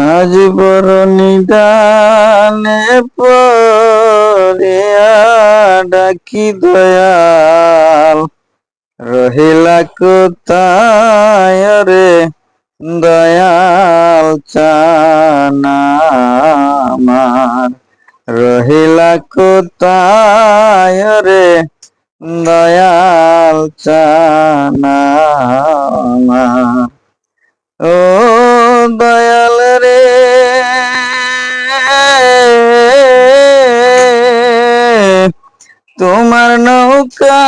আজ বড় নিদানে পড়িয়া ডাকি দয়াল, রহিলা কোথায় রে দয়াল চানা আমার, রহিলা কোথায় রে দয়াল চানা আমার। ও দয়াল রে, তোমার নৌকা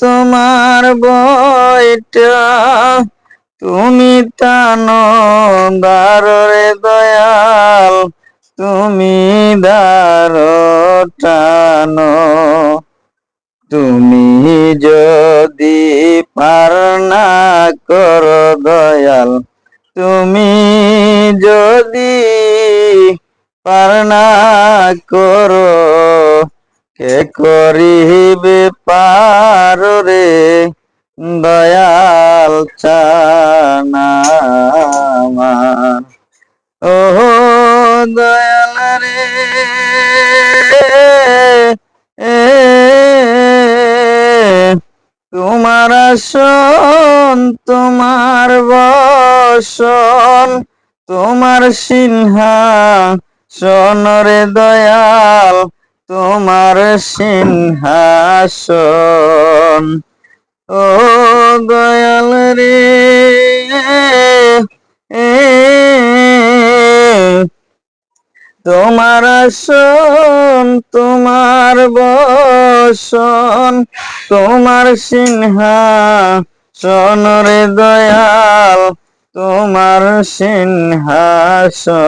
তোমার বইটা তুমি টানো দারে দয়াল, তুমি দারো টানো। তুমি যদি পার না করো দয়াল, তুমি যদি পার না করো, কে করিবে পার রে দয়াল চানা আমার। ও দয়াল রে, তোমার আসন তোমার বসন, তোমার সিংহাসন রে দয়াল, তোমার সিংহাসন। ও দয়াল রে, তোমার আসন তোমার বসন, তোমার সিংহাসন রে দয়াল, তোমার সিংহাসন।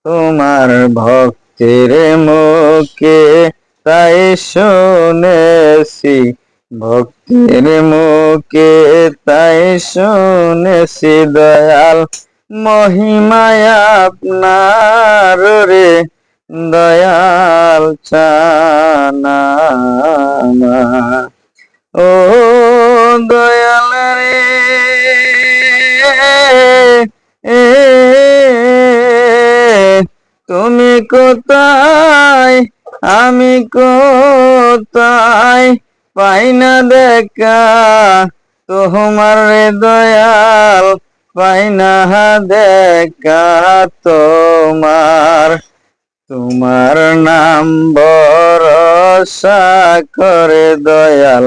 তোমার ভক্তির মুখে তাই শুনেছি, ভক্তির মুখে তাই শুনেছি দয়াল, মহিমায় আপনার রে দয়াল চানা আমার। ও দয়াল রে, তুমি কোথায় আমি কোথায়, পাই না দেখা তোমার রে দয়াল, পাই না দেখা তোমার। তোমার নাম ভরসা করে দয়াল,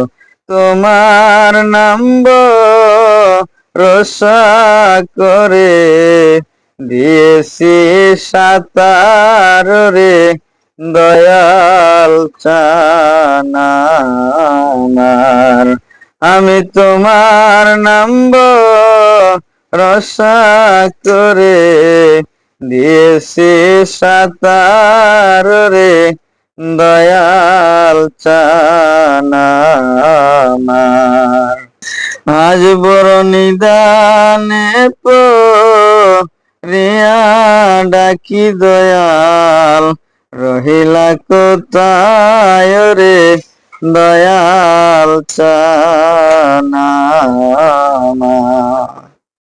তোমার নাম ভরসা করে দিয়েছি সাতার রে দয়াল চানা আমার। আমি তোমার নাম ভরসা করে দিয়েছি সাতার রে দয়াল চানা আমার। আজ বড় নিদানে পড়িয়া ডাকি দয়াল, রহিলা কোথায় রে দয়াল চানা আমার।